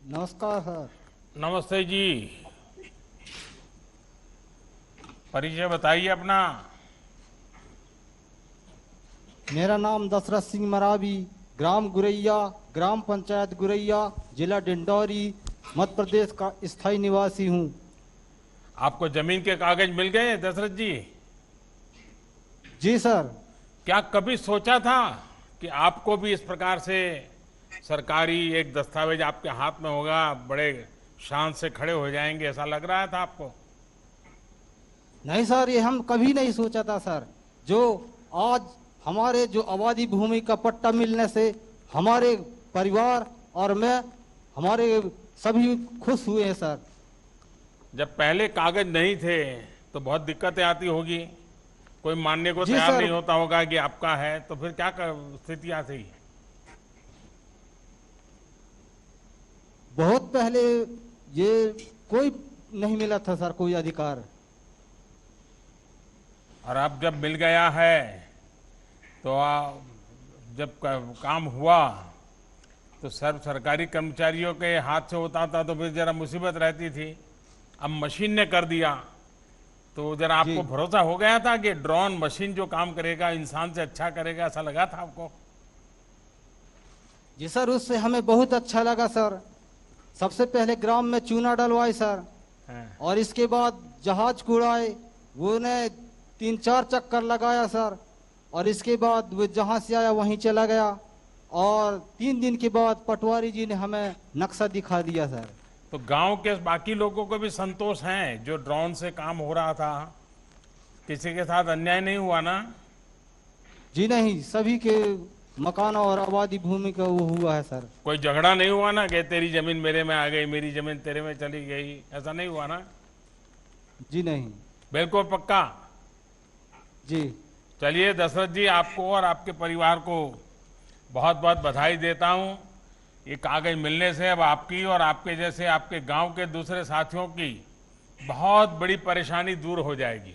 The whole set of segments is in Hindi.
नमस्कार सर। नमस्ते जी। परिचय बताइए अपना। मेरा नाम दशरथ सिंह मरावी, ग्राम गुरैया, ग्राम पंचायत गुरैया, जिला डिंडौरी, मध्य प्रदेश का स्थायी निवासी हूँ। आपको जमीन के कागज मिल गए दशरथ जी? जी सर। क्या कभी सोचा था कि आपको भी इस प्रकार से सरकारी एक दस्तावेज आपके हाथ में होगा, बड़े शान से खड़े हो जाएंगे, ऐसा लग रहा था आपको? नहीं सर, ये हम कभी नहीं सोचा था सर। जो आज हमारे जो आबादी भूमि का पट्टा मिलने से हमारे परिवार और मैं, हमारे सभी खुश हुए हैं सर। जब पहले कागज नहीं थे तो बहुत दिक्कतें आती होगी, कोई मानने को जी तैयार सर। नहीं होता होगा कि आपका है, तो फिर क्या स्थितियां थी? बहुत पहले ये कोई नहीं मिला था सर, कोई अधिकार। और अब जब मिल गया है तो जब काम हुआ तो सर्व सरकारी कर्मचारियों के हाथ से होता था तो फिर जरा मुसीबत रहती थी। अब मशीन ने कर दिया तो जरा जी आपको भरोसा हो गया था कि ड्रोन मशीन जो काम करेगा इंसान से अच्छा करेगा, ऐसा लगा था आपको? जी सर, उससे हमें बहुत अच्छा लगा सर। सबसे पहले ग्राम में चूना डलवाए सर, हाँ। और इसके बाद जहाज कुड़ाए, वो ने 3-4 चक्कर लगाया सर। और इसके बाद वो जहां से आया वहीं चला गया, और 3 दिन के बाद पटवारी जी ने हमें नक्शा दिखा दिया सर। तो गांव के बाकी लोगों को भी संतोष है जो ड्रोन से काम हो रहा था? किसी के साथ अन्याय नहीं हुआ ना? जी नहीं, सभी के मकान और आबादी भूमि का वो हुआ है सर। कोई झगड़ा नहीं हुआ ना कि तेरी जमीन मेरे में आ गई, मेरी जमीन तेरे में चली गई, ऐसा नहीं हुआ ना? जी नहीं। बिल्कुल पक्का? जी चलिए दशरथ जी, आपको और आपके परिवार को बहुत बहुत बधाई देता हूं। ये कागज मिलने से अब आपकी और आपके जैसे आपके गांव के दूसरे साथियों की बहुत बड़ी परेशानी दूर हो जाएगी।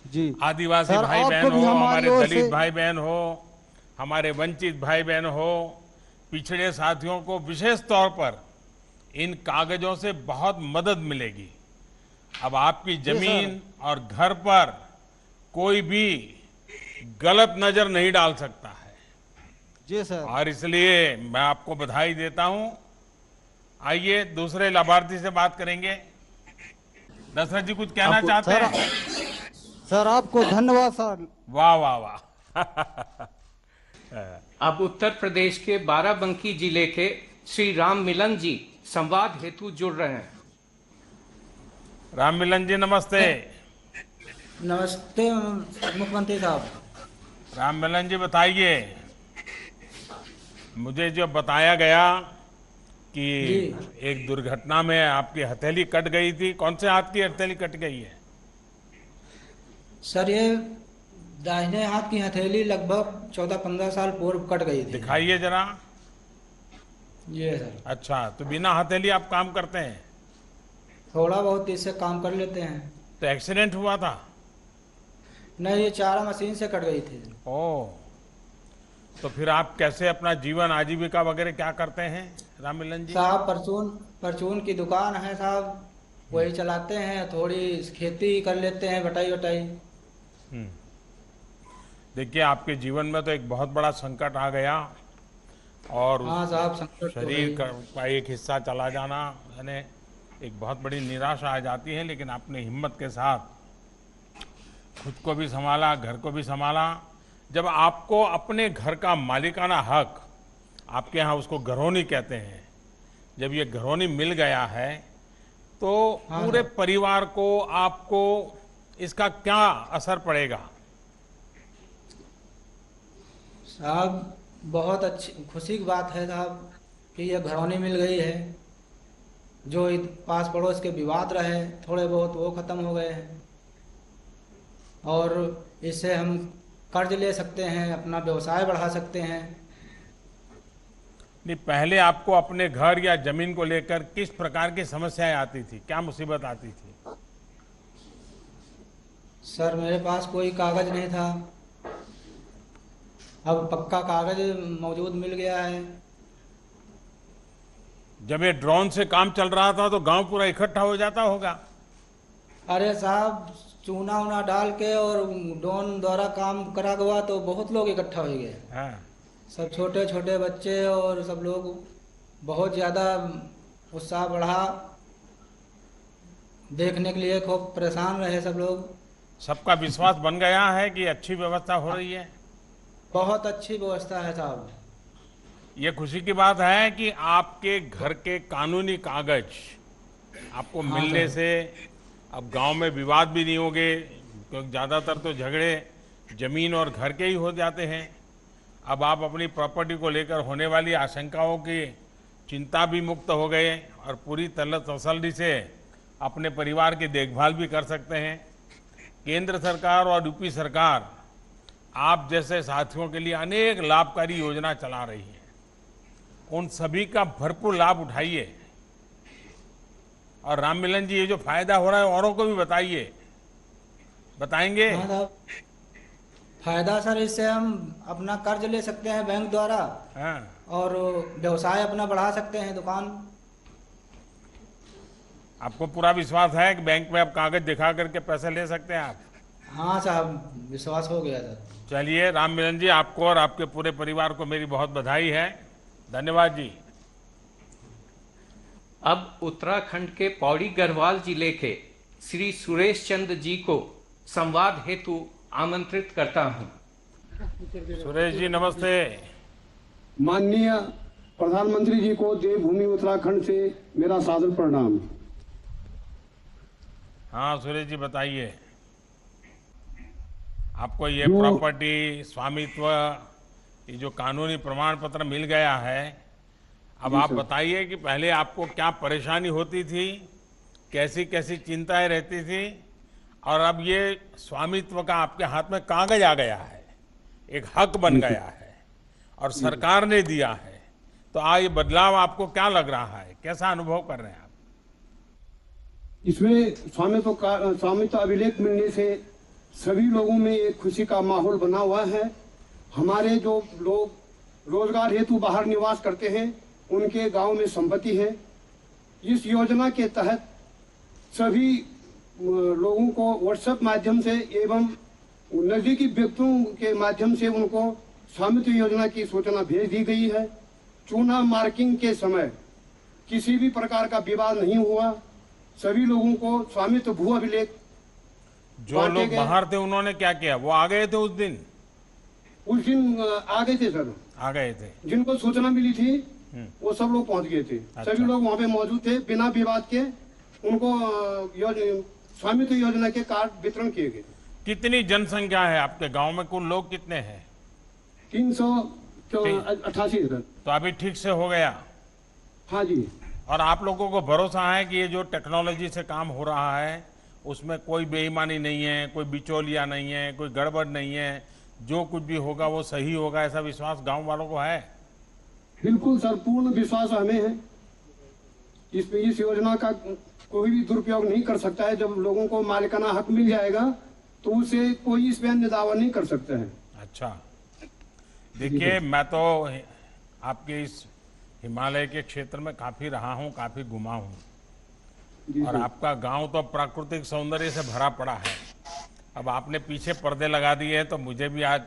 जी आदिवासी सर, भाई आपको बहन भी हो, हमारी हमारे ओर दलित से। भाई बहन हो, हमारे वंचित भाई बहन हो, पिछड़े साथियों को विशेष तौर पर इन कागजों से बहुत मदद मिलेगी। अब आपकी जी सर। जमीन और घर पर कोई भी गलत नजर नहीं डाल सकता है, जी सर। और इसलिए मैं आपको बधाई देता हूं। आइए दूसरे लाभार्थी से बात करेंगे। दशरथ जी कुछ कहना आपको चाहते सर, हैं? सर आपको धन्यवाद सर। वाह वाह वाह। अब उत्तर प्रदेश के बाराबंकी जिले के श्री राम मिलन जी संवाद हेतु जुड़ रहे हैं। राम मिलन जी नमस्ते। नमस्ते मुख्यमंत्री साहब। राम मिलन जी बताइए, मुझे जो बताया गया कि जी एक दुर्घटना में आपकी हथेली कट गई थी, कौन से हाथ की हथेली कट गई है? सर, ये दाहिने हाथ की हथेली लगभग 14-15 साल पूर्व कट गई थी। दिखाइए जरा। ये सर, अच्छा, तो बिना हथेली आप काम करते हैं? थोड़ा बहुत इससे काम कर लेते हैं। तो एक्सीडेंट हुआ था? नहीं, ये चारा मशीन से कट गई थी। ओह, तो फिर आप कैसे अपना जीवन आजीविका वगैरह क्या करते हैं राम मिलन जी? साहब, परचून परचून की दुकान है साहब, वही चलाते हैं। थोड़ी खेती कर लेते हैं, बटाई वटाई। हम्म। देखिए, आपके जीवन में तो एक बहुत बड़ा संकट आ गया, और हाँ साहब, संकट तो है शरीर ही। का एक हिस्सा चला जाना यानी एक बहुत बड़ी निराशा आ जाती है, लेकिन आपने हिम्मत के साथ खुद को भी संभाला, घर को भी संभाला। जब आपको अपने घर का मालिकाना हक, आपके यहाँ उसको घरौनी कहते हैं, जब ये घरौनी मिल गया है तो हाँ पूरे साहब। परिवार को, आपको इसका क्या असर पड़ेगा? साहब, बहुत अच्छी खुशी की बात है साहब कि यह घरौनी मिल गई है। जो पास पड़ोस के विवाद रहे थोड़े बहुत, वो खत्म हो गए हैं। और इससे हम कर्ज ले सकते हैं, अपना व्यवसाय बढ़ा सकते हैं। नहीं, पहले आपको अपने घर या जमीन को लेकर किस प्रकार की समस्याएं आती थी, क्या मुसीबत आती थी? सर, मेरे पास कोई कागज नहीं था। अब पक्का कागज मौजूद मिल गया है। जब ये ड्रोन से काम चल रहा था तो गांव पूरा इकट्ठा हो जाता होगा। अरे साहब, चूना उना डाल के और ड्रोन द्वारा काम करा हुआ तो बहुत लोग इकट्ठा हो गए। हाँ। सब छोटे छोटे बच्चे और सब लोग बहुत ज़्यादा उत्साह बढ़ा, देखने के लिए खूब परेशान रहे सब लोग। सबका विश्वास बन गया है कि अच्छी व्यवस्था हो रही है। बहुत अच्छी व्यवस्था है साहब। ये खुशी की बात है कि आपके घर के कानूनी कागज आपको हाँ मिलने साहब। से अब गांव में विवाद भी नहीं होंगे, क्योंकि ज़्यादातर तो झगड़े जमीन और घर के ही हो जाते हैं। अब आप अपनी प्रॉपर्टी को लेकर होने वाली आशंकाओं की चिंता भी मुक्त हो गए और पूरी तसल्ली से अपने परिवार की देखभाल भी कर सकते हैं। केंद्र सरकार और यूपी सरकार आप जैसे साथियों के लिए अनेक लाभकारी योजना चला रही है। उन सभी का भरपूर लाभ उठाइए और राम मिलन जी, ये जो फायदा हो रहा है औरों को भी बताइए। बताएंगे? हाँ साहब, फायदा सर, इससे हम अपना कर्ज ले सकते हैं बैंक द्वारा हाँ। और व्यवसाय अपना बढ़ा सकते हैं, दुकान। आपको पूरा विश्वास है कि बैंक में आप कागज दिखा करके पैसे ले सकते हैं आप? हाँ साहब, विश्वास हो गया सर। चलिए राम मिलन जी, आपको और आपके पूरे परिवार को मेरी बहुत बधाई है। धन्यवाद जी। अब उत्तराखंड के पौड़ी गढ़वाल जिले के श्री सुरेश चंद्र जी को संवाद हेतु आमंत्रित करता हूं। सुरेश जी नमस्ते। माननीय प्रधानमंत्री जी को देवभूमि उत्तराखंड से मेरा सादर प्रणाम। हाँ सुरेश जी बताइए, आपको ये प्रॉपर्टी स्वामित्व, ये जो कानूनी प्रमाण पत्र मिल गया है, अब आप बताइए कि पहले आपको क्या परेशानी होती थी, कैसी कैसी चिंताएं रहती थी, और अब ये स्वामित्व का आपके हाथ में कागज आ गया है, एक हक बन गया है और सरकार ने दिया है, तो ये बदलाव आपको क्या लग रहा है, कैसा अनुभव कर रहे हैं आप? इसमें स्वामित्व अभिलेख मिलने से सभी लोगों में एक खुशी का माहौल बना हुआ है। हमारे जो लोग रोजगार हेतु बाहर निवास करते हैं, उनके गांव में संपत्ति है। इस योजना के तहत सभी लोगों को व्हाट्सएप माध्यम से एवं नजदीकी व्यक्तियों के माध्यम से उनको स्वामित्व योजना की सूचना भेज दी गई है। चूना मार्किंग के समय किसी भी प्रकार का विवाद नहीं हुआ। सभी लोगों को स्वामित्व भू अभिलेख, जो लोग बाहर थे उन्होंने क्या किया? वो आ गए थे उस दिन आ गए थे सर, आ गए थे। जिनको सूचना मिली थी वो सब लोग पहुंच गए थे। अच्छा। सभी लोग वहां पे मौजूद थे, बिना विवाद के उनको स्वामित्व योजना के कार्ड वितरण किए गए। कितनी जनसंख्या है आपके गांव में? कुल लोग कितने हैं? 388 सर। तो अभी ठीक से हो गया? हाँ जी। और आप लोगों को भरोसा है कि ये जो टेक्नोलॉजी से काम हो रहा है उसमें कोई बेईमानी नहीं है, कोई बिचौलिया नहीं है, कोई गड़बड़ नहीं है, जो कुछ भी होगा वो सही होगा, ऐसा विश्वास गांव वालों को है? बिल्कुल सर, पूर्ण विश्वास हमें है। इस योजना का कोई भी दुरुपयोग नहीं कर सकता है। जब लोगों को मालिकाना हक मिल जाएगा तो उसे कोई इस पे अन्य दावा नहीं कर सकता है। अच्छा, देखिए मैं तो आपके इस हिमालय के क्षेत्र में काफी रहा हूँ, काफी घुमा हूँ, और आपका गांव तो प्राकृतिक सौंदर्य से भरा पड़ा है। अब आपने पीछे पर्दे लगा दिए हैं तो मुझे भी आज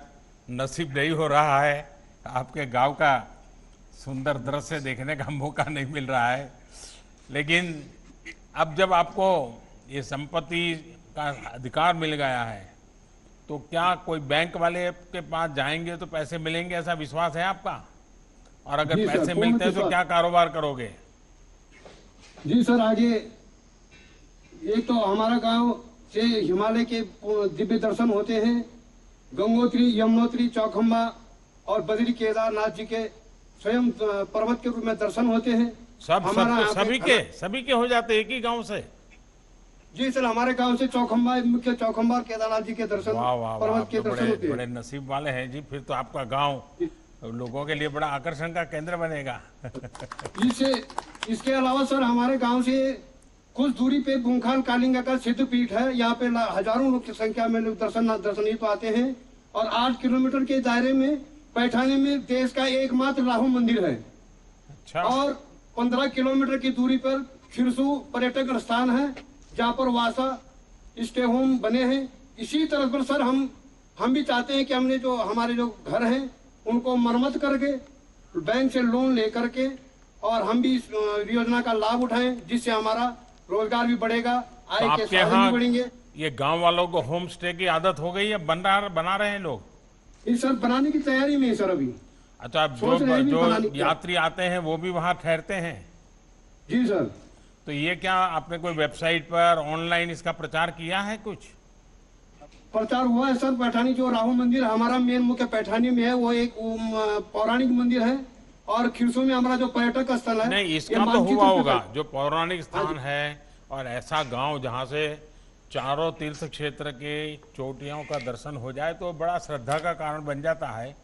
नसीब नहीं हो रहा है, आपके गांव का सुंदर दृश्य देखने का मौका नहीं मिल रहा है। लेकिन अब जब आपको ये संपत्ति का अधिकार मिल गया है तो क्या कोई बैंक वाले के पास जाएंगे तो पैसे मिलेंगे, ऐसा विश्वास है आपका? और अगर पैसे मिलते हैं तो क्या कारोबार करोगे? जी सर, आगे एक तो हमारा गांव से हिमालय के दिव्य दर्शन होते हैं। गंगोत्री, यमुनोत्री, चौखंबा और बद्री केदारनाथ जी के स्वयं पर्वत के रूप में दर्शन होते हैं। सभी के हो जाते एक ही गांव से? जी सर, हमारे गांव से मुख्य चौखंबा और केदारनाथ जी के दर्शन, पर्वत के दर्शन होते हैं। बड़े नसीब वाले हैं जी, फिर तो आपका गांव लोगों के लिए बड़ा आकर्षण का केंद्र बनेगा। इसके अलावा सर, हमारे गांव से कुछ दूरी पे गुंखाल कालिंगा का सिद्ध पीठ है। यहाँ पे हजारों लोग की संख्या में लोग दर्शनीय तो आते हैं। और 8 किलोमीटर के दायरे में पैठानी में देश का एकमात्र राहु मंदिर है। अच्छा। 15 किलोमीटर की दूरी पर खिरसू पर्यटक स्थान है, जहाँ पर वासा स्टे होम बने हैं। इसी तरह पर सर हम भी चाहते हैं कि हमने जो हमारे जो घर हैं उनको मरम्मत करके बैंक से लोन लेकर के और हम भी इस योजना का लाभ उठाएं, जिससे हमारा रोजगार भी बढ़ेगा, तो आय के आपके साधन भी यहाँ बढ़ेंगे। ये गांव वालों को होम स्टे की आदत हो गई है, बना रहे हैं लोग? इस सर बनाने की तैयारी में है सर अभी। अच्छा, अब सोच रहे हैं भी जो बनाने की। यात्री आते हैं वो भी वहां ठहरते हैं? जी सर। तो ये क्या आपने कोई वेबसाइट पर ऑनलाइन इसका प्रचार किया है कुछ? प्रचार हुआ है सर। पैठानी जो राहु मंदिर हमारा मेन मुख्य पैठानी में है, वो एक पौराणिक मंदिर है, और खिरसू में हमारा जो पर्यटक स्थल है। नहीं, ये इसका तो मानचित्र हुआ पे होगा सर। जो पौराणिक स्थान है और ऐसा गांव जहां से चारों तीर्थ क्षेत्र के चोटियों का दर्शन हो जाए तो बड़ा श्रद्धा का कारण बन जाता है।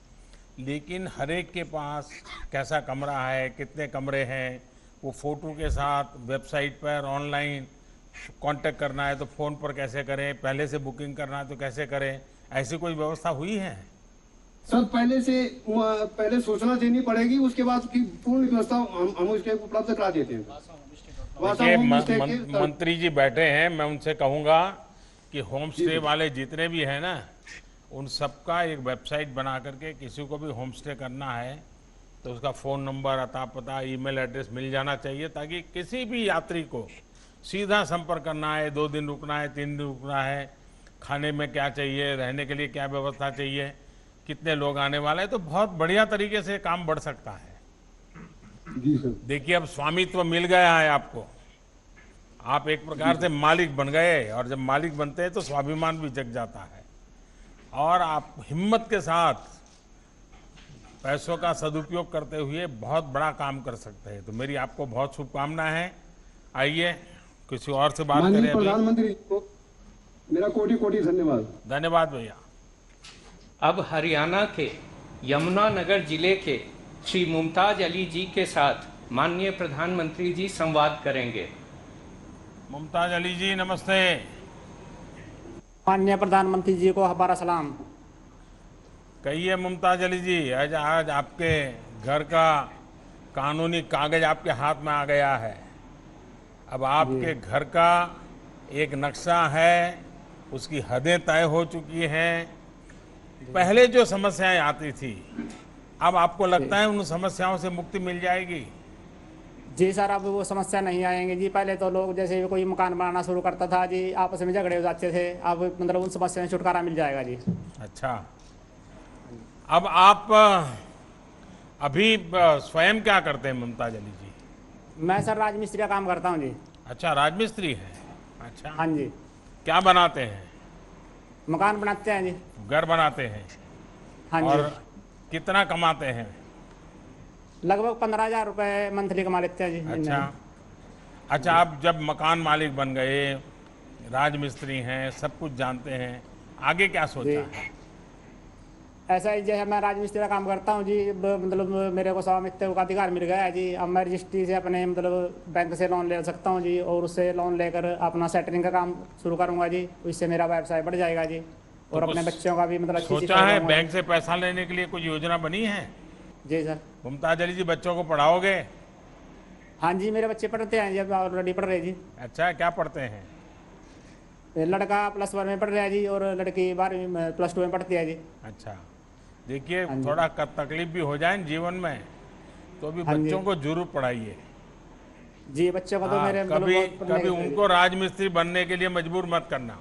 लेकिन हर एक के पास कैसा कमरा है, कितने कमरे हैं, वो फोटो के साथ वेबसाइट पर ऑनलाइन कांटेक्ट करना है तो फ़ोन पर कैसे करें, पहले से बुकिंग करना है तो कैसे करें, ऐसी कोई व्यवस्था हुई है? सर पहले सूचना देनी पड़ेगी, उसके बाद की पूर्ण व्यवस्था हम उसके उपलब्ध करा देते हैं। वासा देखिए, होम स्टे के मंत्री जी बैठे हैं, मैं उनसे कहूँगा कि होम स्टे वाले जितने भी हैं ना, उन सबका एक वेबसाइट बना करके किसी को भी होम स्टे करना है तो उसका फ़ोन नंबर, अता पता, ईमेल एड्रेस मिल जाना चाहिए, ताकि किसी भी यात्री को सीधा संपर्क करना है, 2 दिन रुकना है, 3 दिन रुकना है, खाने में क्या चाहिए, रहने के लिए क्या व्यवस्था चाहिए, कितने लोग आने वाले हैं, तो बहुत बढ़िया तरीके से काम बढ़ सकता है। जी सर। देखिए, अब स्वामित्व मिल गया है आपको, आप एक प्रकार से मालिक बन गए, और जब मालिक बनते हैं तो स्वाभिमान भी जग जाता है और आप हिम्मत के साथ पैसों का सदुपयोग करते हुए बहुत बड़ा काम कर सकते हैं। तो मेरी आपको बहुत शुभकामनाएं हैं। आइए किसी और से बात माननीय करें अभी। प्रधानमंत्री को मेरा कोटि कोटि धन्यवाद। धन्यवाद भैया। अब हरियाणा के यमुनानगर जिले के श्री मुमताज अली जी के साथ माननीय प्रधानमंत्री जी संवाद करेंगे। मुमताज अली जी नमस्ते। माननीय प्रधानमंत्री जी को हमारा सलाम। कहिए मुमताज अली जी, आज आपके घर का कानूनी कागज आपके हाथ में आ गया है। अब आपके घर का एक नक्शा है, उसकी हदें तय हो चुकी हैं। पहले जो समस्याएं आती थी, अब आपको लगता है उन समस्याओं से मुक्ति मिल जाएगी? जी सर, अब वो समस्या नहीं आएंगे जी। पहले तो लोग जैसे कोई मकान बनाना शुरू करता था जी, आपस में झगड़े हो जाते थे, अब मतलब उन समस्या से छुटकारा मिल जाएगा जी। अच्छा, अब आप अभी स्वयं क्या करते हैं मुमताज अली जी? मैं सर राजमिस्त्री का काम करता हूँ जी। अच्छा, राजमिस्त्री हैं। अच्छा, हाँ जी। क्या बनाते हैं? मकान बनाते हैं जी। घर बनाते हैं। हाँ और जी। कितना कमाते हैं? लगभग 15,000 रुपये मंथली कमा लेते हैं जी। अच्छा, आप जब मकान मालिक बन गए, राजमिस्त्री हैं, सब कुछ जानते हैं, आगे क्या सोचा है? ऐसा ही जैसे मैं राजमिस्त्री का काम करता हूँ जी, मतलब मेरे को स्वामित्व का अधिकार मिल गया है जी। अब मैं रजिस्ट्री से अपने मतलब बैंक से लोन ले सकता हूँ जी, और उससे लोन लेकर अपना सेटरिंग का काम शुरू करूँगा जी। इससे मेरा व्यवसाय बढ़ जाएगा जी, और तो अपने कुछ बच्चों का भी मतलब अच्छी सोचा है? बैंक से पैसा लेने के लिए कोई योजना बनी है? जी सर। मुमताज अली जी, बच्चों को पढ़ाओगे? हाँ जी, मेरे बच्चे पढ़ते हैं जी, अब ऑलरेडी पढ़ रहे जी। अच्छा, क्या पढ़ते हैं? लड़का +1 में पढ़ रहा है जी, और लड़की 12वीं में +2 में पढ़ती है जी। अच्छा, देखिए, हाँ जी। थोड़ा तकलीफ भी हो जाए जीवन में तो भी हाँ जी। बच्चों को जरूर पढ़ाइए। जी, बच्चों को तो हाँ, मेरे मतलब कभी बहुत पढ़ने कभी के- उनको राजमिस्त्री बनने के लिए मजबूर मत करना।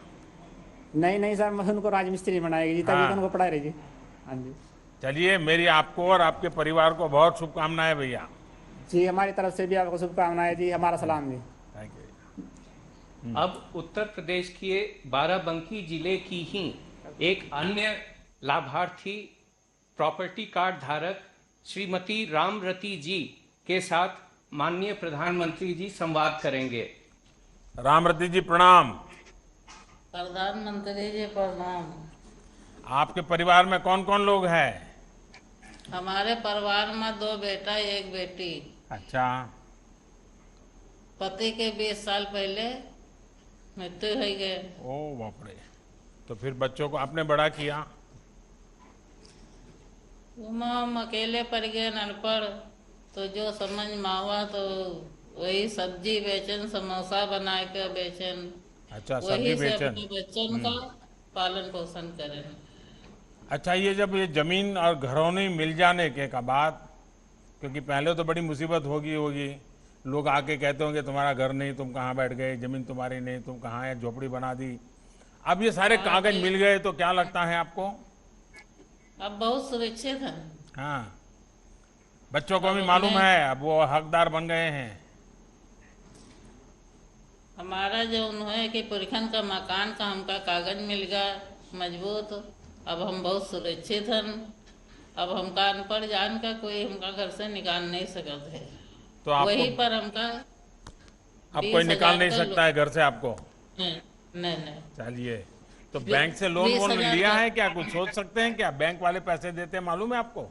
नहीं सर, मैं उनको राजमिस्त्री बनाएगी जी, तभी हाँ। तो उनको पढ़ा रही जी। हाँ जी। चलिए, मेरी आपको और आपके परिवार को बहुत शुभकामनाएं भैया। जी, हमारी तरफ से भी आपको शुभकामनाएं जी, हमारा सलाम जी। Thank you. अब उत्तर प्रदेश के बाराबंकी जिले की ही एक अन्य लाभार्थी प्रॉपर्टी कार्ड धारक श्रीमती रामरती जी के साथ माननीय प्रधानमंत्री जी संवाद करेंगे। रामरती जी प्रणाम। प्रधानमंत्री जी प्रणाम। आपके परिवार में कौन कौन लोग हैं? हमारे परिवार में 2 बेटा 1 बेटी। अच्छा, पति के 20 साल पहले मृत्यु हो गए। ओ बाप रे। तो फिर बच्चों को आपने बड़ा किया? हम अकेले पड़ गए, अनपढ़। तो जो समझ में आवा तो वही सब्जी बेचन, समोसा बना के बेचन, अच्छा, सब्जी वही से बेचन। अपने बच्चन का पालन पोषण करें। अच्छा, ये जब ये जमीन और घरौनी मिल जाने के का बाद, क्योंकि पहले तो बड़ी मुसीबत होगी, लोग आके कहते होंगे तुम्हारा घर नहीं, तुम कहाँ बैठ गए, जमीन तुम्हारी नहीं, तुम कहाँ है, झोपड़ी बना दी। अब ये सारे कागज मिल गए तो क्या लगता है आपको? अब बहुत सुरक्षित है। हाँ, बच्चों को अब भी मालूम अपने- है, अब वो हकदार बन गए हैं। हमारा जो है कि पुरखन का मकान का हमका कागज मिल गया मजबूत, अब हम बहुत सुरक्षित हैं। अब हमका अनपढ़ जान का कोई हमका घर से निकाल नहीं सकत है। तो आपको वहीं पर हमका अब कोई निकाल 20,000 नहीं का सकता है घर से आपको? नहीं नहीं। चलिए, तो बैंक से लोन वोन 20,000 लिया का- है क्या? कुछ सोच सकते हैं क्या? बैंक वाले पैसे देते हैं, मालूम है आपको?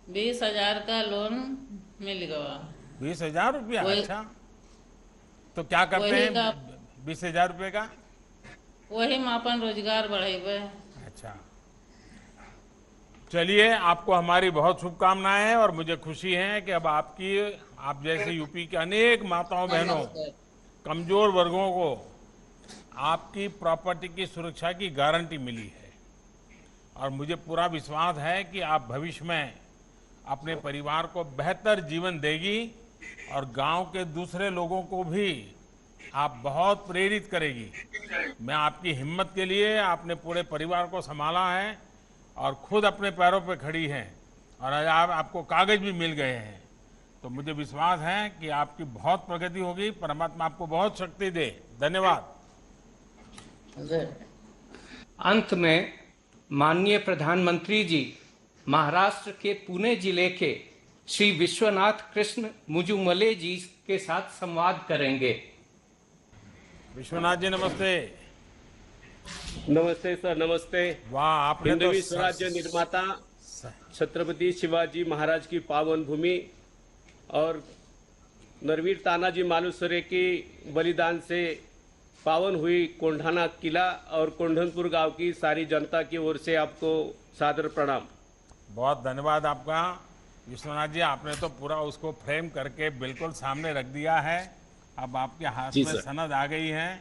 20,000 का लोन मिल गया। 20,000 रुपया? वही- अच्छा, तो क्या करते वही हैं का- 20,000 रुपये का? वही में अपन रोजगार बढ़ेबे। अच्छा, चलिए, आपको हमारी बहुत शुभकामनाएं हैं और मुझे खुशी है कि अब आप जैसे यूपी के अनेक माताओं बहनों, कमजोर वर्गों को आपकी प्रॉपर्टी की सुरक्षा की गारंटी मिली है। और मुझे पूरा विश्वास है कि आप भविष्य में अपने परिवार को बेहतर जीवन देगी और गांव के दूसरे लोगों को भी आप बहुत प्रेरित करेगी। मैं आपकी हिम्मत के लिए, आपने पूरे परिवार को संभाला है और खुद अपने पैरों पर खड़ी हैं और आज आपको कागज भी मिल गए हैं, तो मुझे विश्वास है कि आपकी बहुत प्रगति होगी। परमात्मा आपको बहुत शक्ति दे। धन्यवाद। अंत में माननीय प्रधानमंत्री जी महाराष्ट्र के पुणे जिले के श्री विश्वनाथ कृष्ण मुजुमले जी के साथ संवाद करेंगे। विश्वनाथ जी नमस्ते। नमस्ते सर, नमस्ते। वाह, आपने तो हिंदवी स्वराज्य निर्माता छत्रपति शिवाजी महाराज की पावन भूमि और नरवीर तानाजी मालुसरे की बलिदान से पावन हुई कोंढाना किला और कोंढनपुर गांव की सारी जनता की ओर से आपको सादर प्रणाम। बहुत धन्यवाद आपका विश्वनाथ जी। आपने तो पूरा उसको फ्रेम करके बिल्कुल सामने रख दिया है। अब आपके हाथ जी में सर। सनद आ गई है,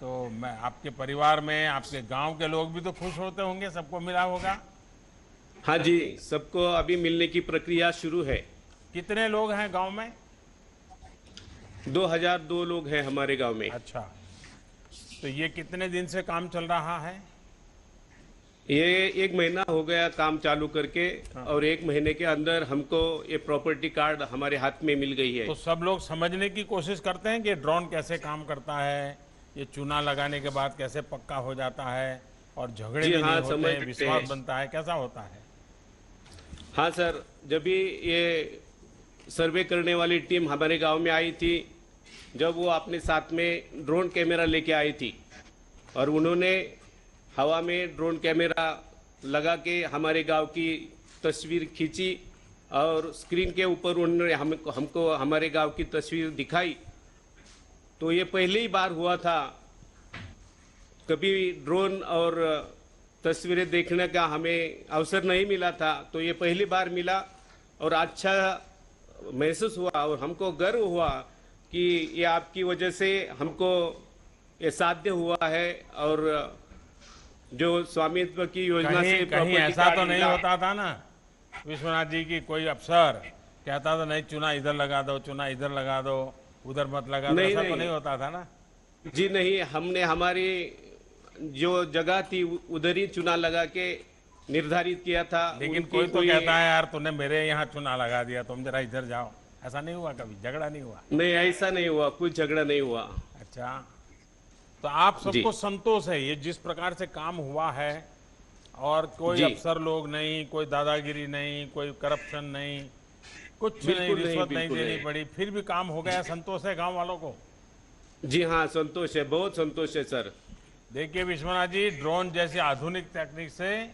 तो मैं आपके परिवार में, आपके गांव के लोग भी तो खुश होते होंगे, सबको मिला होगा। हाँ जी, सबको अभी मिलने की प्रक्रिया शुरू है। कितने लोग हैं गांव में? 2002 लोग हैं हमारे गांव में। अच्छा, तो ये कितने दिन से काम चल रहा है? ये 1 महीना हो गया काम चालू करके और 1 महीने के अंदर हमको ये प्रॉपर्टी कार्ड हमारे हाथ में मिल गई है। तो सब लोग समझने की कोशिश करते हैं कि ड्रोन कैसे काम करता है, ये चूना लगाने के बाद कैसे पक्का हो जाता है और झगड़े जी भी हाँ, नहीं होते समझ हैं, सकते विश्वास हैं। बनता है, कैसा होता है? हाँ सर, जब भी ये सर्वे करने वाली टीम हमारे गांव में आई थी, जब वो अपने साथ में ड्रोन कैमरा लेके आई थी और उन्होंने हवा में ड्रोन कैमरा लगा के हमारे गांव की तस्वीर खींची और स्क्रीन के ऊपर उन्होंने हमको हमारे गांव की तस्वीर दिखाई, तो ये पहली ही बार हुआ था। कभी ड्रोन और तस्वीरें देखने का हमें अवसर नहीं मिला था, तो ये पहली बार मिला और अच्छा महसूस हुआ और हमको गर्व हुआ कि ये आपकी वजह से हमको ये साध्य हुआ है। और जो स्वामित्व की योजना से कहीं प्रॉपर्टी ऐसा कार्ड तो नहीं मिला। होता था ना विश्वनाथ जी की कोई अफसर कहता था नहीं चुना इधर लगा दो, चुना इधर लगा दो, उधर मत लगा दो, नहीं, ऐसा तो नहीं। नहीं होता था ना? जी नहीं, हमने हमारी जो जगह थी उधर ही चुना लगा के निर्धारित किया था। लेकिन उनकी कोई तो कहता है यार तूने मेरे यहाँ चुना लगा दिया, तुम जरा इधर जाओ। ऐसा नहीं हुआ कभी? झगड़ा नहीं हुआ? नहीं, ऐसा नहीं हुआ, कुछ झगड़ा नहीं हुआ। अच्छा, तो आप सबको संतोष है ये जिस प्रकार से काम हुआ है और कोई जी। अफसर लोग नहीं, कोई दादागिरी नहीं, कोई करप्शन नहीं, कुछ नहीं, बिल्कुल नहीं, रिश्वत नहीं बिल्कुल देनी नहीं। पड़ी, फिर भी काम हो गया। संतोष है गांव वालों को? जी हाँ, संतोष है, बहुत संतोष है सर। देखिए विश्वनाथ जी, ड्रोन जैसी आधुनिक तकनीक से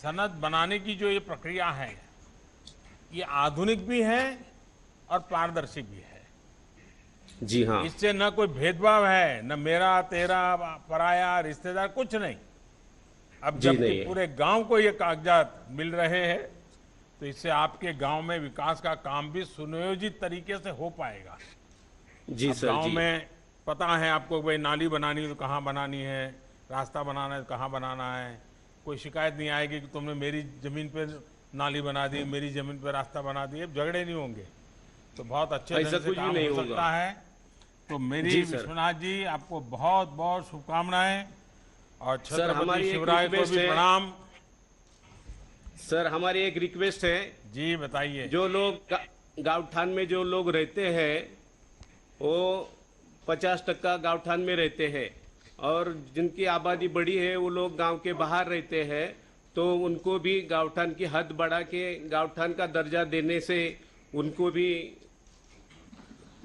सनद बनाने की जो ये प्रक्रिया है, ये आधुनिक भी है और पारदर्शी भी है। जी हाँ, इससे न कोई भेदभाव है, न मेरा तेरा पराया रिश्तेदार, कुछ नहीं। अब जी जबकि नहीं है। पूरे गांव को ये कागजात मिल रहे हैं, तो तो इससे आपके गांव में विकास का काम भी सुनियोजित तरीके से हो पाएगा। जी अब सर गांव जी। में पता है आपको, भाई नाली बनानी है तो कहाँ बनानी है, रास्ता बनाना है तो कहाँ बनाना है। कोई शिकायत नहीं आएगी कि तुमने मेरी ज़मीन पर नाली बना दी, मेरी ज़मीन पर रास्ता बना दिए, झगड़े नहीं होंगे। तो बहुत अच्छे ऐसा ढंग से कुछ भी काम नहीं हो होगा। सकता है। तो मेरी जी सर। विश्वनाथ जी आपको बहुत बहुत शुभकामनाएं और सर, हमारी छत्रपति एक शिवराय को रिक्वेस्ट भी है। प्रणाम। सर हमारी एक रिक्वेस्ट है, जी बताइए। जो लोग गाँवठान में जो लोग रहते हैं वो 50% गाँवठान में रहते हैं, और जिनकी आबादी बड़ी है वो लोग गांव के बाहर रहते हैं, तो उनको भी गाँवठान की हद बढ़ा के गाँवठान का दर्जा देने से उनको भी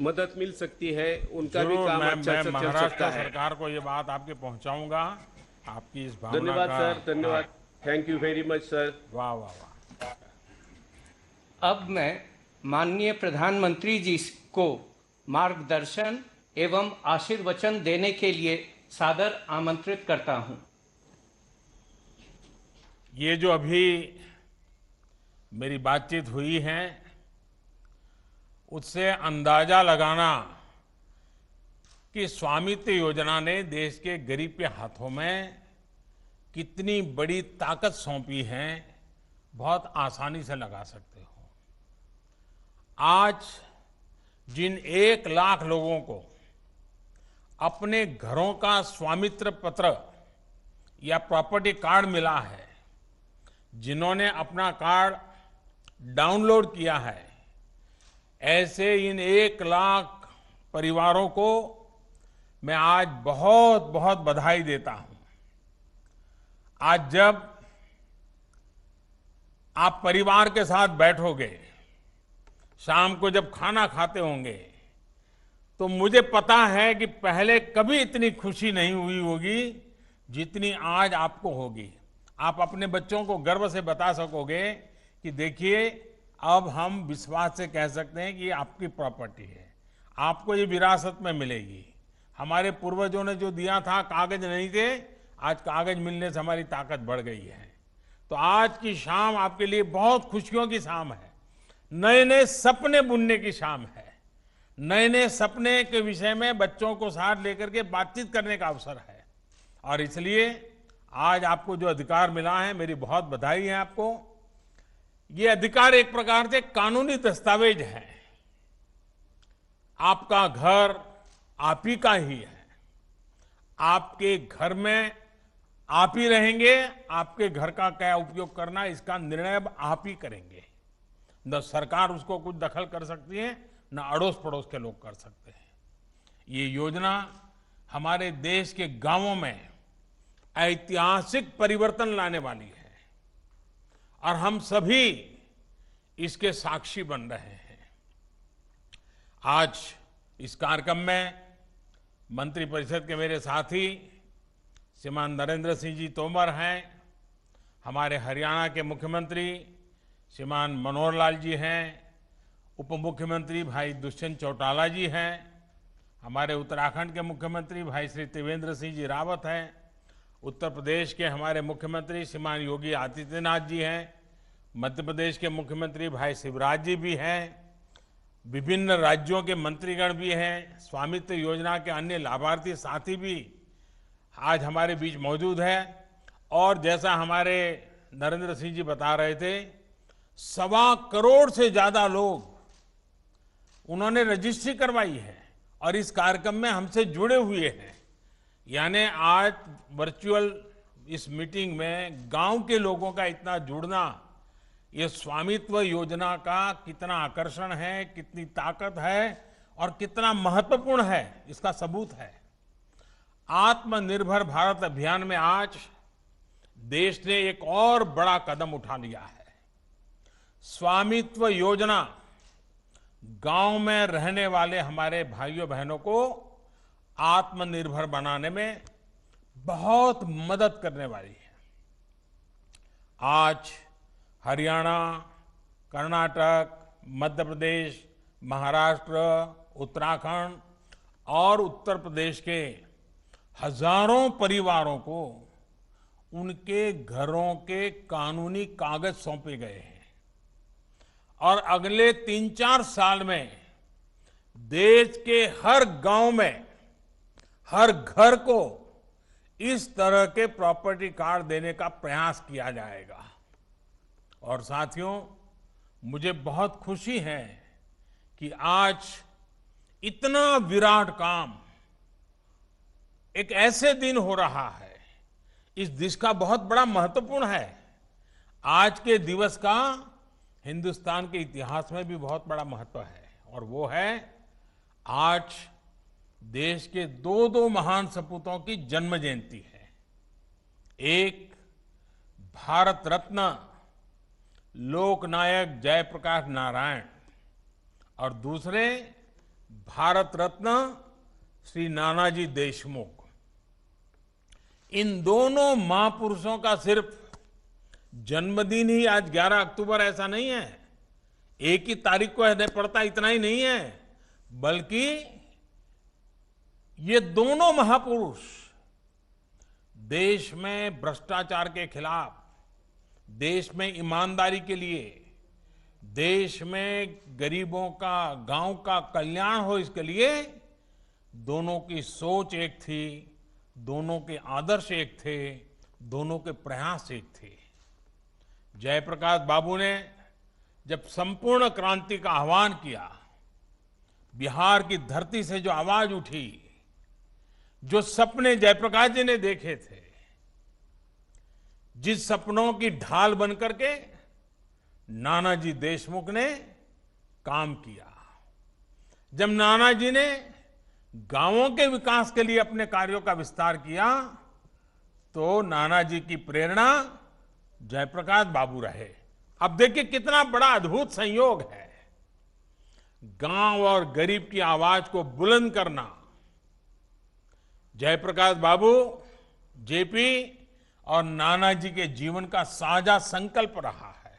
मदद मिल सकती है, उनका भी जरूर काम मैं अच्छा से चल महाराष्ट्र सकता है। सरकार को ये बात आपके पहुंचाऊंगा। आपकी इस भावना धन्यवाद का सर, धन्यवाद। Thank you very much sir. वाह वाह वाह। अब मैं माननीय प्रधानमंत्री जी को मार्गदर्शन एवं आशीर्वचन देने के लिए सादर आमंत्रित करता हूं। ये जो अभी मेरी बातचीत हुई है उससे अंदाजा लगाना कि स्वामित्व योजना ने देश के गरीब के हाथों में कितनी बड़ी ताकत सौंपी है, बहुत आसानी से लगा सकते हो। आज जिन 1 लाख लोगों को अपने घरों का स्वामित्व पत्र या प्रॉपर्टी कार्ड मिला है, जिन्होंने अपना कार्ड डाउनलोड किया है, ऐसे इन 1 लाख परिवारों को मैं आज बहुत बहुत बधाई देता हूं। आज जब आप परिवार के साथ बैठोगे, शाम को जब खाना खाते होंगे, तो मुझे पता है कि पहले कभी इतनी खुशी नहीं हुई होगी जितनी आज आपको होगी। आप अपने बच्चों को गर्व से बता सकोगे कि देखिए अब हम विश्वास से कह सकते हैं कि ये आपकी प्रॉपर्टी है, आपको ये विरासत में मिलेगी। हमारे पूर्वजों ने जो दिया था, कागज नहीं थे, आज कागज मिलने से हमारी ताकत बढ़ गई है। तो आज की शाम आपके लिए बहुत खुशियों की शाम है, नए नए सपने बुनने की शाम है, नए नए सपने के विषय में बच्चों को साथ लेकर के बातचीत करने का अवसर है। और इसलिए आज आपको जो अधिकार मिला है, मेरी बहुत बधाई है आपको। ये अधिकार एक प्रकार से कानूनी दस्तावेज है। आपका घर आप ही का ही है, आपके घर में आप ही रहेंगे, आपके घर का क्या उपयोग करना इसका निर्णय अब आप ही करेंगे। न सरकार उसको कुछ दखल कर सकती है, न अड़ोस पड़ोस के लोग कर सकते हैं। ये योजना हमारे देश के गांवों में ऐतिहासिक परिवर्तन लाने वाली है और हम सभी इसके साक्षी बन रहे हैं। आज इस कार्यक्रम में मंत्रिपरिषद के मेरे साथी श्रीमान नरेंद्र सिंह जी तोमर हैं, हमारे हरियाणा के मुख्यमंत्री श्रीमान मनोहर लाल जी हैं, उप मुख्यमंत्री भाई दुष्यंत चौटाला जी हैं, हमारे उत्तराखंड के मुख्यमंत्री भाई श्री त्रिवेंद्र सिंह जी रावत हैं, उत्तर प्रदेश के हमारे मुख्यमंत्री श्रीमान योगी आदित्यनाथ जी हैं, मध्य प्रदेश के मुख्यमंत्री भाई शिवराज जी भी हैं, विभिन्न राज्यों के मंत्रीगण भी हैं, स्वामित्व योजना के अन्य लाभार्थी साथी भी आज हमारे बीच मौजूद है। और जैसा हमारे नरेंद्र सिंह जी बता रहे थे, 1.25 करोड़ से ज्यादा लोग उन्होंने रजिस्ट्री करवाई है और इस कार्यक्रम में हमसे जुड़े हुए हैं। यानी आज वर्चुअल इस मीटिंग में गांव के लोगों का इतना जुड़ना, ये स्वामित्व योजना का कितना आकर्षण है, कितनी ताकत है और कितना महत्वपूर्ण है, इसका सबूत है। आत्मनिर्भर भारत अभियान में आज देश ने एक और बड़ा कदम उठा लिया है। स्वामित्व योजना गांव में रहने वाले हमारे भाइयों बहनों को आत्मनिर्भर बनाने में बहुत मदद करने वाली है। आज हरियाणा, कर्नाटक, मध्य प्रदेश, महाराष्ट्र, उत्तराखंड और उत्तर प्रदेश के हजारों परिवारों को उनके घरों के कानूनी कागज सौंपे गए हैं। और अगले 3-4 साल में देश के हर गांव में, हर घर को इस तरह के प्रॉपर्टी कार्ड देने का प्रयास किया जाएगा। और साथियों, मुझे बहुत खुशी है कि आज इतना विराट काम एक ऐसे दिन हो रहा है, इस दिवस का बहुत बड़ा महत्वपूर्ण है। आज के दिवस का हिंदुस्तान के इतिहास में भी बहुत बड़ा महत्व है, और वो है आज देश के दो महान सपूतों की जन्म जयंती है। एक भारत रत्न लोकनायक जयप्रकाश नारायण और दूसरे भारत रत्न श्री नानाजी देशमुख। इन दोनों महापुरुषों का सिर्फ जन्मदिन ही आज 11 अक्टूबर ऐसा नहीं है, एक ही तारीख को है पड़ता, इतना ही नहीं है, बल्कि ये दोनों महापुरुष देश में भ्रष्टाचार के खिलाफ, देश में ईमानदारी के लिए, देश में गरीबों का, गांव का कल्याण हो, इसके लिए दोनों की सोच एक थी, दोनों के आदर्श एक थे, दोनों के प्रयास एक थे। जयप्रकाश बाबू ने जब संपूर्ण क्रांति का आह्वान किया, बिहार की धरती से जो आवाज उठी, जो सपने जयप्रकाश जी ने देखे थे, जिस सपनों की ढाल बनकर के नानाजी देशमुख ने काम किया। जब नानाजी ने गांवों के विकास के लिए अपने कार्यों का विस्तार किया, तो नानाजी की प्रेरणा जयप्रकाश बाबू रहे। अब देखिए कितना बड़ा अद्भुत संयोग है, गांव और गरीब की आवाज को बुलंद करना जयप्रकाश बाबू, जेपी और नानाजी के जीवन का साझा संकल्प रहा है।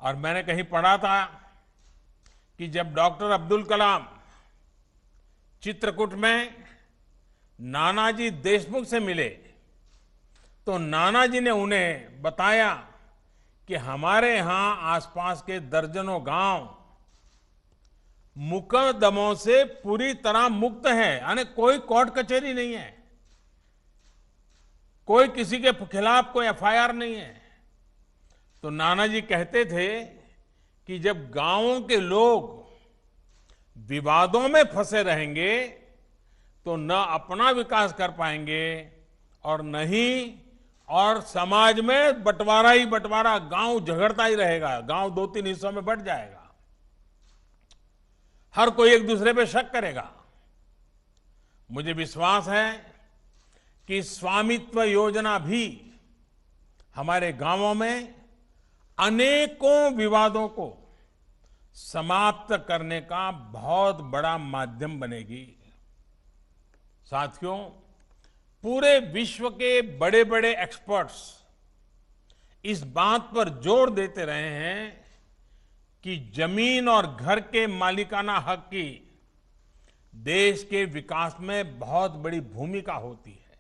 और मैंने कहीं पढ़ा था कि जब डॉक्टर अब्दुल कलाम चित्रकूट में नानाजी देशमुख से मिले, तो नानाजी ने उन्हें बताया कि हमारे यहां आसपास के दर्जनों गांव मुकदमों से पूरी तरह मुक्त हैं, यानी कोई कोर्ट कचहरी नहीं है, कोई किसी के खिलाफ कोई एफआईआर नहीं है। तो नानाजी कहते थे कि जब गांवों के लोग विवादों में फंसे रहेंगे तो न अपना विकास कर पाएंगे और न ही और समाज में बंटवारा ही बंटवारा, गांव झगड़ता ही रहेगा, गांव 2-3 हिस्सों में बंट जाएगा, हर कोई एक दूसरे पे शक करेगा। मुझे विश्वास है कि स्वामित्व योजना भी हमारे गांवों में अनेकों विवादों को समाप्त करने का बहुत बड़ा माध्यम बनेगी। साथियों, पूरे विश्व के बड़े बड़े एक्सपर्ट्स इस बात पर जोर देते रहे हैं कि जमीन और घर के मालिकाना हक की देश के विकास में बहुत बड़ी भूमिका होती है।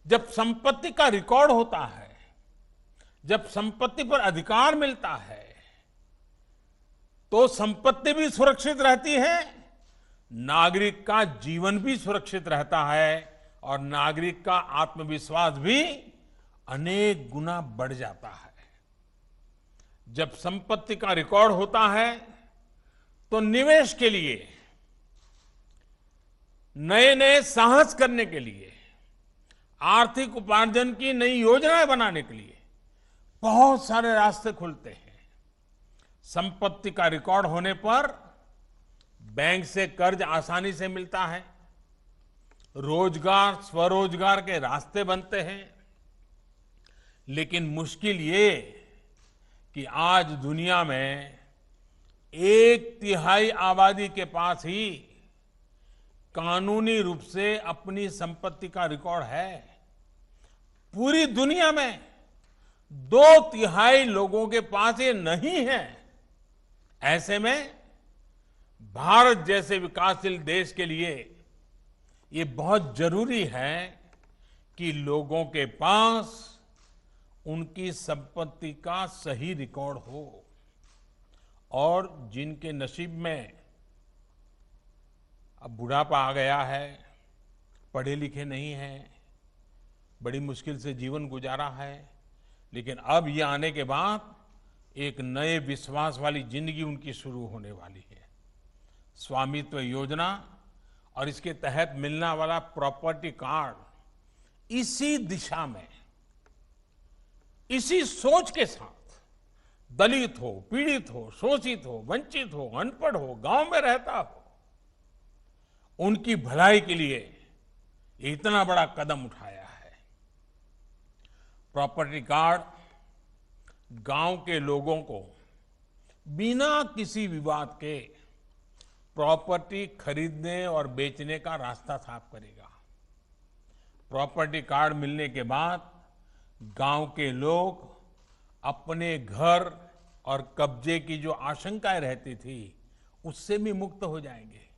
जब संपत्ति का रिकॉर्ड होता है, जब संपत्ति पर अधिकार मिलता है, तो संपत्ति भी सुरक्षित रहती है, नागरिक का जीवन भी सुरक्षित रहता है और नागरिक का आत्मविश्वास भी अनेक गुना बढ़ जाता है। जब संपत्ति का रिकॉर्ड होता है तो निवेश के लिए, नए नए साहस करने के लिए, आर्थिक उपार्जन की नई योजनाएं बनाने के लिए बहुत सारे रास्ते खुलते हैं। संपत्ति का रिकॉर्ड होने पर बैंक से कर्ज आसानी से मिलता है, रोजगार, स्वरोजगार के रास्ते बनते हैं। लेकिन मुश्किल ये कि आज दुनिया में 1/3 आबादी के पास ही कानूनी रूप से अपनी संपत्ति का रिकॉर्ड है। पूरी दुनिया में 2/3 लोगों के पास ये नहीं है। ऐसे में भारत जैसे विकासशील देश के लिए ये बहुत जरूरी है कि लोगों के पास उनकी संपत्ति का सही रिकॉर्ड हो और जिनके नसीब में अब बुढ़ापा आ गया है, पढ़े लिखे नहीं हैं, बड़ी मुश्किल से जीवन गुजारा है, लेकिन अब ये आने के बाद एक नए विश्वास वाली जिंदगी उनकी शुरू होने वाली है। स्वामित्व योजना और इसके तहत मिलने वाला प्रॉपर्टी कार्ड इसी दिशा में, इसी सोच के साथ दलित हो, पीड़ित हो, शोषित हो, वंचित हो, अनपढ़ हो, गांव में रहता हो, उनकी भलाई के लिए इतना बड़ा कदम उठाया है। प्रॉपर्टी कार्ड गांव के लोगों को बिना किसी विवाद के प्रॉपर्टी खरीदने और बेचने का रास्ता साफ करेगा। प्रॉपर्टी कार्ड मिलने के बाद गांव के लोग अपने घर और कब्जे की जो आशंकाएं रहती थी, उससे भी मुक्त हो जाएंगे।